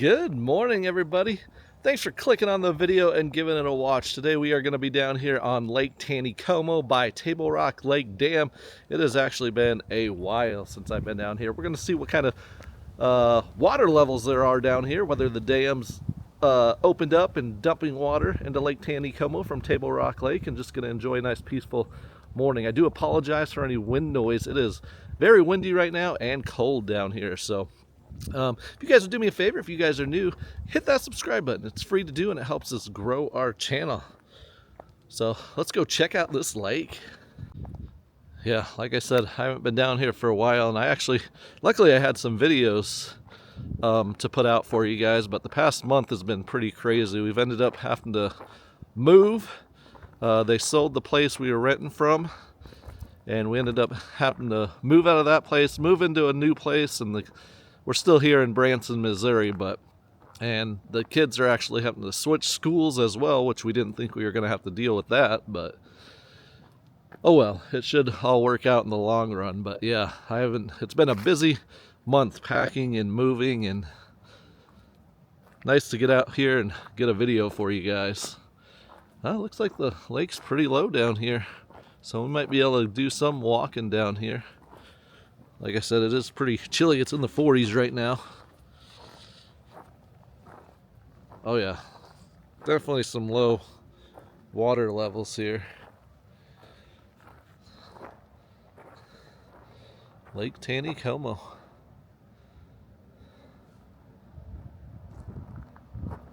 Good morning, everybody. Thanks for clicking on the video and giving it a watch. Today we are going to be down here on Lake Taneycomo by Table Rock Lake Dam. It has actually been a while since I've been down here. We're going to see what kind of water levels there are down here, whether the dam's opened up and dumping water into Lake Taneycomo from Table Rock Lake, and just going to enjoy a nice peaceful morning. I do apologize for any wind noise. It is very windy right now and cold down here, so if you guys would do me a favor, if you guys are new, hit that subscribe button. It's free to do and it helps us grow our channel. So let's go check out this lake. Yeah, like I said, I haven't been down here for a while, and luckily I had some videos to put out for you guys, but the past month has been pretty crazy. We've ended up having to move. They sold the place we were renting from, and we ended up having to move out of that place, move into a new place, and we're still here in Branson, Missouri, and the kids are actually having to switch schools as well, which we didn't think we were going to have to deal with that, but oh well, it should all work out in the long run. But yeah, it's been a busy month packing and moving, and nice to get out here and get a video for you guys. Looks like the lake's pretty low down here, so we might be able to do some walking down here. Like I said, it is pretty chilly. It's in the 40s right now. Oh yeah, definitely some low water levels here. Lake Taneycomo.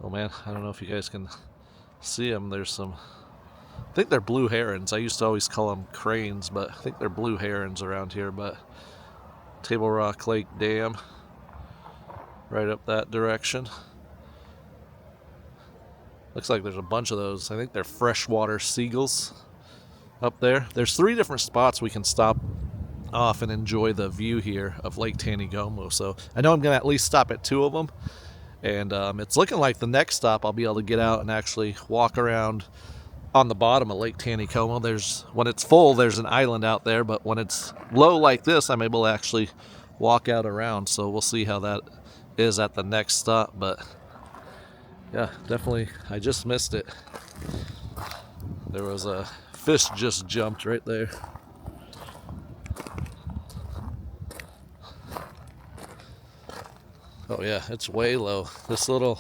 Oh man, I don't know if you guys can see them. There's some, I think they're blue herons. I used to always call them cranes, but I think they're blue herons around here. But Table Rock Lake Dam, right up that direction. Looks like there's a bunch of those. I think they're freshwater seagulls up there. There's 3 different spots we can stop off and enjoy the view here of Lake Taneycomo. So I know I'm going to at least stop at 2 of them. And it's looking like the next stop I'll be able to get out and actually walk around on the bottom of Lake Taneycomo. When it's full, there's an island out there, but when it's low like this, I'm able to actually walk out around. So we'll see how that is at the next stop. But yeah, definitely, I just missed it. There was a fish just jumped right there. Oh yeah, it's way low. This little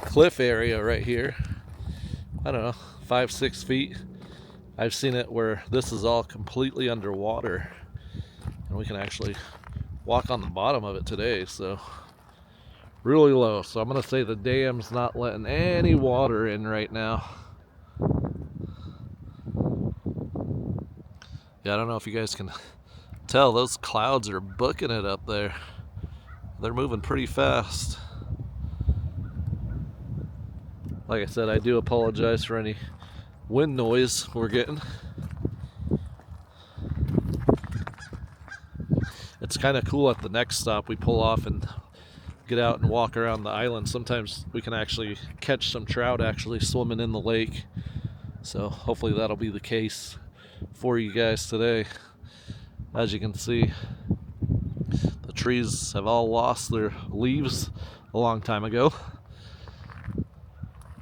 cliff area right here, I don't know, 5-6 feet. I've seen it where this is all completely underwater, and we can actually walk on the bottom of it today. So really low. So I'm gonna say the dam's not letting any water in right now. Yeah, I don't know if you guys can tell, those clouds are booking it up there. They're moving pretty fast. Like I said, I do apologize for any wind noise we're getting. It's kind of cool at the next stop. We pull off and get out and walk around the island. Sometimes we can actually catch some trout actually swimming in the lake. So hopefully that'll be the case for you guys today. As you can see, the trees have all lost their leaves a long time ago.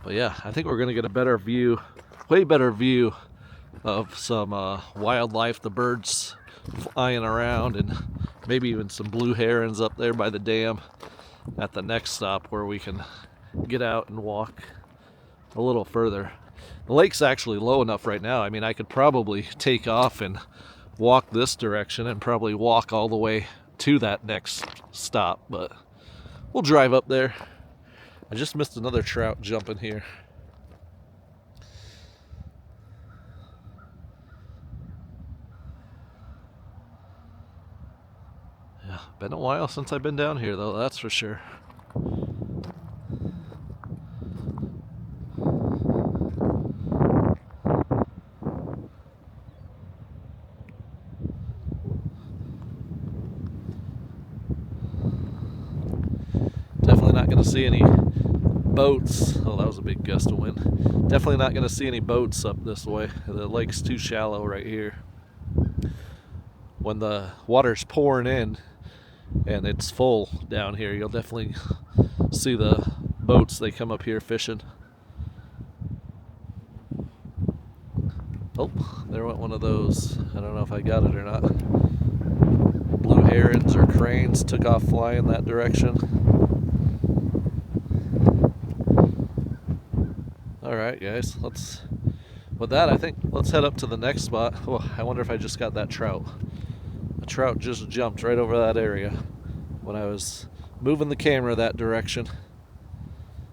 But yeah, I think we're going to get a better view, way better view of some wildlife, the birds flying around, and maybe even some blue herons up there by the dam at the next stop where we can get out and walk a little further. The lake's actually low enough right now. I mean, I could probably take off and walk this direction and probably walk all the way to that next stop, but we'll drive up there. I just missed another trout jumping here. Yeah, been a while since I've been down here though, that's for sure. Definitely not going to see any boats. Oh, that was a big gust of wind. Definitely not going to see any boats up this way. The lake's too shallow right here. When the water's pouring in, and it's full down here. You'll definitely see the boats, they come up here fishing. Oh, there went one of those. I don't know if I got it or not. Blue herons or cranes took off flying that direction. Alright guys, with that I think let's head up to the next spot. Oh, I wonder if I just got that trout. A trout just jumped right over that area when I was moving the camera that direction.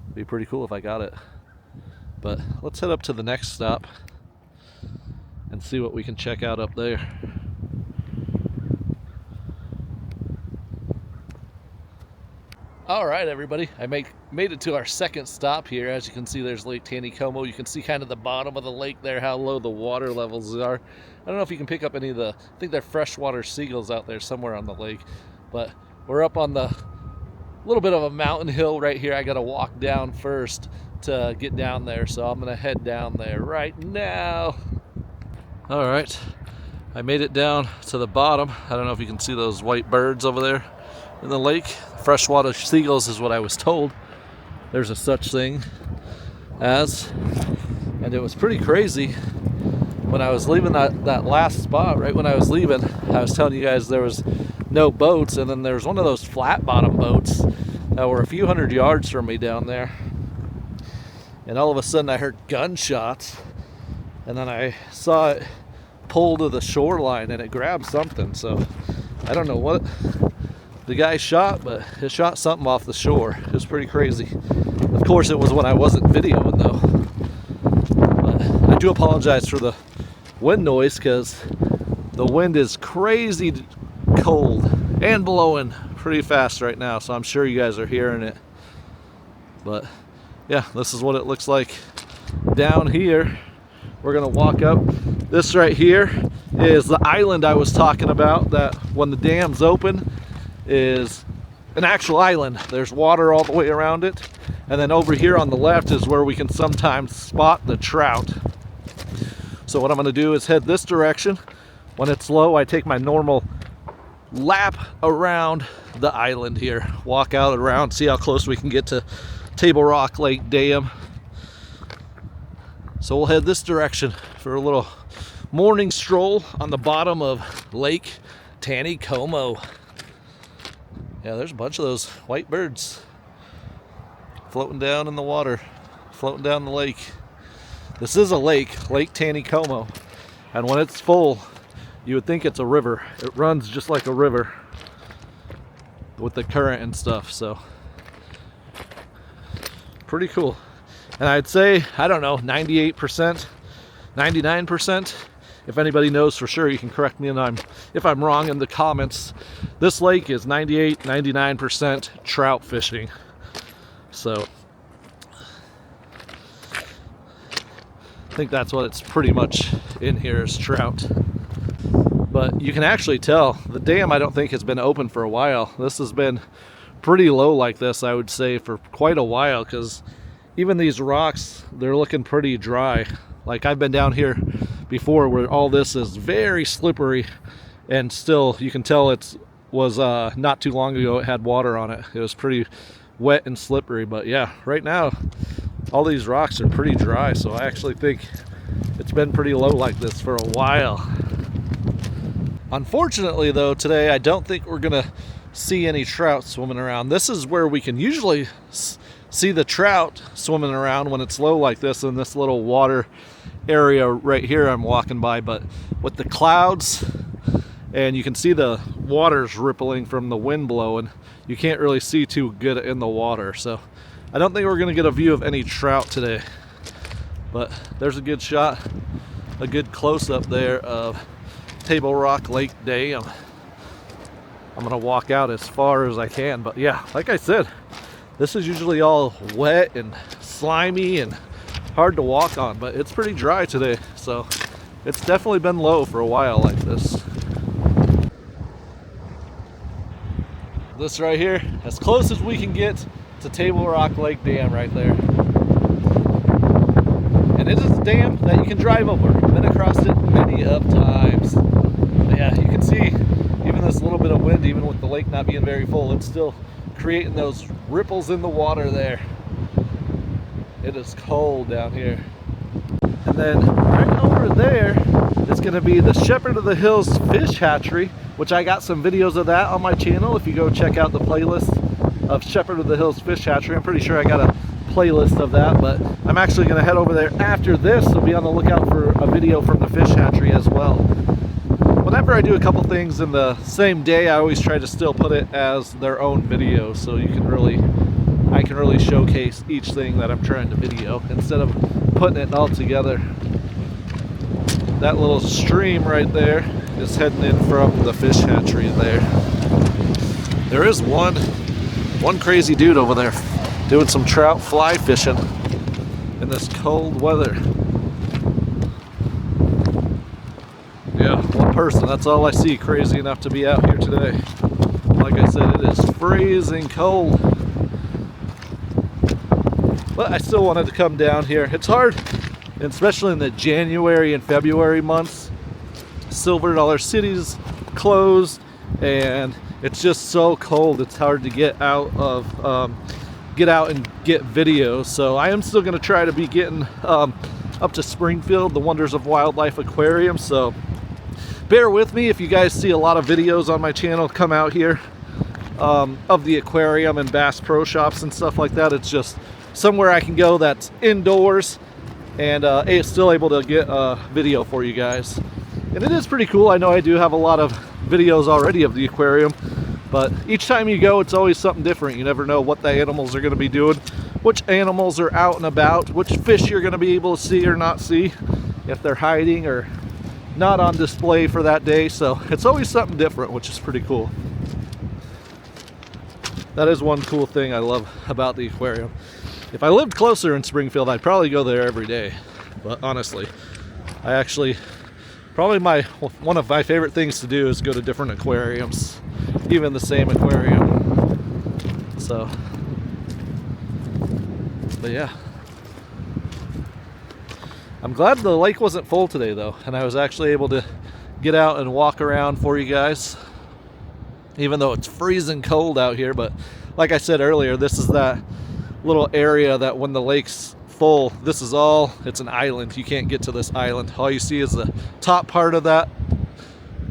It'd be pretty cool if I got it. But let's head up to the next stop and see what we can check out up there. All right, everybody, I made it to our second stop here. As you can see, there's Lake Taneycomo. You can see kind of the bottom of the lake there, how low the water levels are. I don't know if you can pick up any of the, I think they're freshwater seagulls out there somewhere on the lake, but we're up on the little bit of a mountain hill right here. I got to walk down first to get down there, so I'm gonna head down there right now. All right, I made it down to the bottom. I don't know if you can see those white birds over there in the lake. Freshwater seagulls is what I was told. There's a such thing as, and it was pretty crazy when I was leaving that last spot. Right when I was leaving, I was telling you guys there was no boats, and then there's one of those flat bottom boats that were a few hundred yards from me down there, and all of a sudden I heard gunshots, and then I saw it pull to the shoreline and it grabbed something. So I don't know what the guy shot, but it shot something off the shore. It was pretty crazy. Of course, it was when I wasn't videoing though. But I do apologize for the wind noise because the wind is crazy cold and blowing pretty fast right now, so I'm sure you guys are hearing it. But yeah, this is what it looks like down here. We're gonna walk up. This right here is the island I was talking about, that when the dam's open is an actual island. There's water all the way around it, and then over here on the left is where we can sometimes spot the trout. So what I'm gonna do is head this direction. When it's low, I take my normal lap around the island here, walk out around, see how close we can get to Table Rock Lake Dam. So we'll head this direction for a little morning stroll on the bottom of Lake Taneycomo. Yeah, there's a bunch of those white birds floating down in the water, floating down the lake. This is a lake, Lake Taneycomo, and when it's full, you would think it's a river. It runs just like a river with the current and stuff, so pretty cool. And I'd say, I don't know, 98%, 99%. If anybody knows for sure, you can correct me if I'm wrong in the comments. This lake is 98, 99% trout fishing. So I think that's what it's pretty much in here, is trout. But you can actually tell the dam, I don't think, has been open for a while. This has been pretty low like this, I would say, for quite a while, because even these rocks, they're looking pretty dry. Like, I've been down here before where all this is very slippery, and still you can tell it was not too long ago it had water on it. It was pretty wet and slippery. But yeah, right now all these rocks are pretty dry, so I actually think it's been pretty low like this for a while. Unfortunately though, today I don't think we're gonna see any trout swimming around. This is where we can usually see the trout swimming around when it's low like this, in this little water area right here I'm walking by. But with the clouds, and you can see the water's rippling from the wind blowing, you can't really see too good in the water. So I don't think we're gonna get a view of any trout today. But there's a good shot, a good close-up there of Table Rock Lake Dam. I'm gonna walk out as far as I can, but yeah, like I said, this is usually all wet and slimy and hard to walk on, but it's pretty dry today, so it's definitely been low for a while like this. This right here, as close as we can get to Table Rock Lake Dam right there. And it is a dam that you can drive over. I've been across it many of times. But yeah, you can see, even this little bit of wind, even with the lake not being very full, it's still creating those ripples in the water there. It is cold down here. And then right over there is going to be the Shepherd of the Hills fish hatchery, which I got some videos of that on my channel. If you go check out the playlist of Shepherd of the Hills fish hatchery, I'm pretty sure I got a playlist of that, but I'm actually going to head over there after this, so be on the lookout for a video from the fish hatchery as well. Whenever I do a couple things in the same day, I always try to still put it as their own video, so I can really showcase each thing that I'm trying to video instead of putting it all together. That little stream right there is heading in from the fish hatchery there. There is one crazy dude over there doing some trout fly fishing in this cold weather. Yeah, one person, that's all I see crazy enough to be out here today. Like I said, it is freezing cold. But I still wanted to come down here. It's hard, especially in the January and February months. Silver Dollar City's closed, and it's just so cold. It's hard to get out and get videos. So I am still going to try to be getting up to Springfield, the Wonders of Wildlife Aquarium. So bear with me if you guys see a lot of videos on my channel come out here of the aquarium and Bass Pro Shops and stuff like that. It's just somewhere I can go that's indoors and still able to get a video for you guys. And it is pretty cool. I know I do have a lot of videos already of the aquarium, but each time you go, it's always something different. You never know what the animals are going to be doing, which animals are out and about, which fish you're going to be able to see or not see, if they're hiding or not on display for that day. So it's always something different, which is pretty cool. That is one cool thing I love about the aquarium. If I lived closer in Springfield, I'd probably go there every day. But honestly, probably one of my favorite things to do is go to different aquariums, even the same aquarium. So, but yeah. I'm glad the lake wasn't full today though, and I was actually able to get out and walk around for you guys, even though it's freezing cold out here. But like I said earlier, this is that little area that when the lake's full, it's an island. You can't get to this island. All you see is the top part of that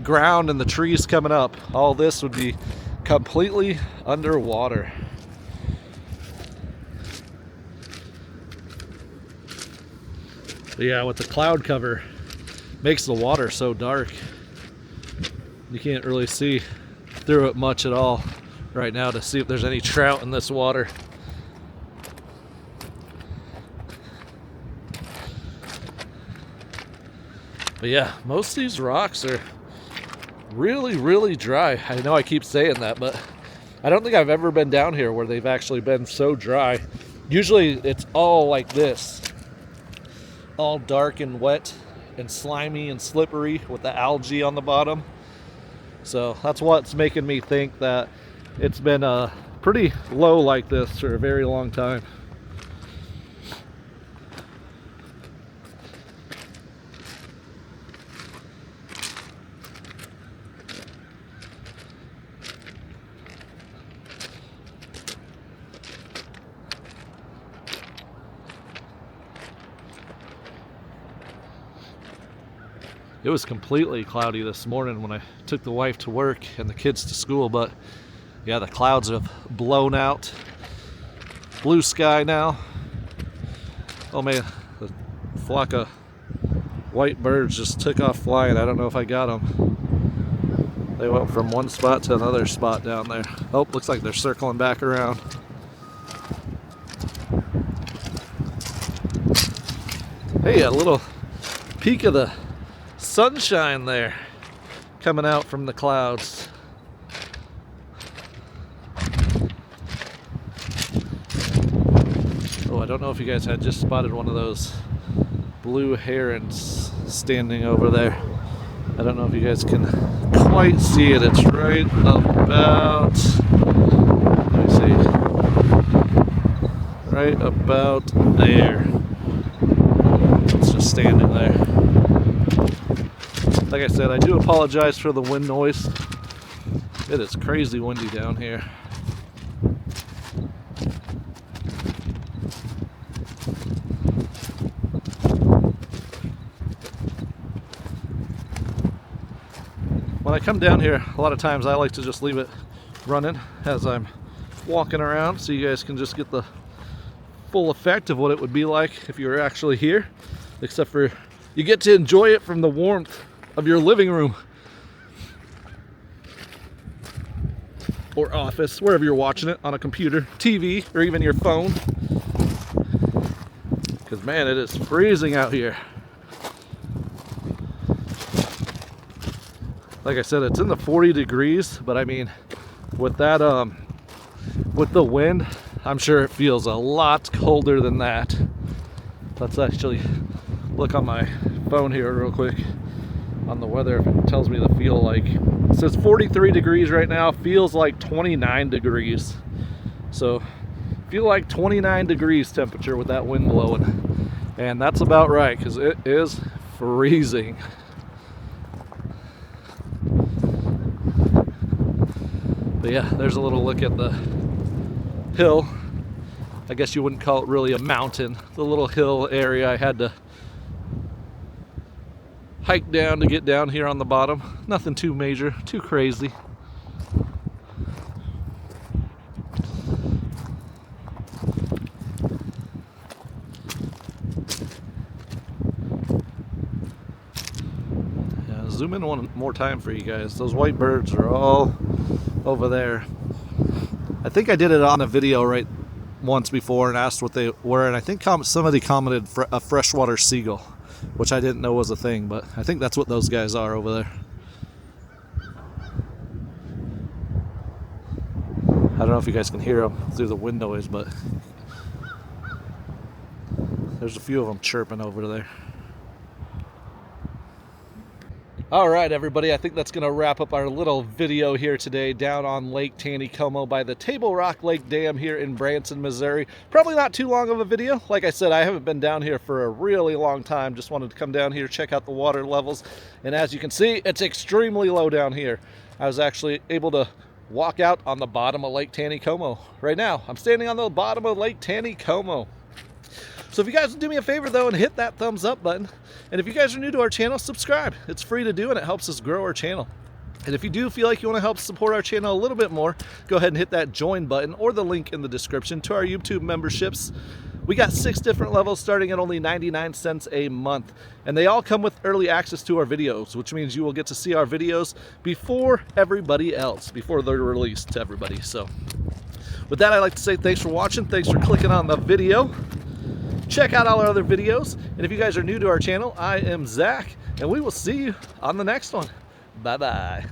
ground and the trees coming up. All this would be completely underwater. But yeah, with the cloud cover, makes the water so dark. You can't really see through it much at all right now to see if there's any trout in this water. But yeah, most of these rocks are really, really dry. I know I keep saying that, but I don't think I've ever been down here where they've actually been so dry. Usually it's all like this, all dark and wet and slimy and slippery with the algae on the bottom. So that's what's making me think that it's been pretty low like this for a very long time. It was completely cloudy this morning when I took the wife to work and the kids to school, but yeah, the clouds have blown out. Blue sky now. Oh man, the flock of white birds just took off flying. I don't know if I got them. They went from one spot to another spot down there. Oh, looks like they're circling back around. Hey, a little peek of the sunshine there coming out from the clouds. Oh, I don't know if you guys had just spotted one of those blue herons standing over there. I don't know if you guys can quite see it. It's right about, let me see, right about there. It's just standing there. Like I said, I do apologize for the wind noise. It is crazy windy down here. When I come down here, a lot of times I like to just leave it running as I'm walking around so you guys can just get the full effect of what it would be like if you were actually here, except for you get to enjoy it from the warmth of your living room or office, wherever you're watching it, on a computer, TV, or even your phone. Because man, it is freezing out here. Like I said, it's in the 40 degrees, but I mean, with that, with the wind, I'm sure it feels a lot colder than that. Let's actually look on my phone here real quick on the weather if it tells me the feel like. It says 43 degrees right now, feels like 29 degrees. So, feel like 29 degrees temperature with that wind blowing. And that's about right, because it is freezing. But yeah, there's a little look at the hill. I guess you wouldn't call it really a mountain. The little hill area I had to hike down to get down here on the bottom. Nothing too major, too crazy. Yeah, zoom in one more time for you guys. Those white birds are all over there. I think I did it on a video right once before and asked what they were, and I think somebody commented a freshwater seagull, which I didn't know was a thing, but I think that's what those guys are over there. I don't know if you guys can hear them through the wind noise, but there's a few of them chirping over there. All right, everybody, I think that's going to wrap up our little video here today down on Lake Taneycomo by the Table Rock Lake Dam here in Branson, Missouri. Probably not too long of a video. Like I said, I haven't been down here for a really long time. Just wanted to come down here, check out the water levels. And as you can see, it's extremely low down here. I was actually able to walk out on the bottom of Lake Taneycomo. Right now, I'm standing on the bottom of Lake Taneycomo. So if you guys would do me a favor though and hit that thumbs up button, and if you guys are new to our channel, subscribe. It's free to do and it helps us grow our channel. And if you do feel like you want to help support our channel a little bit more, go ahead and hit that join button or the link in the description to our YouTube memberships. We got 6 different levels starting at only 99 cents a month, and they all come with early access to our videos, which means you will get to see our videos before everybody else, before they're released to everybody. So with that, I'd like to say thanks for watching. Thanks for clicking on the video. Check out all our other videos, and if you guys are new to our channel, I am Zach, and we will see you on the next one. Bye-bye.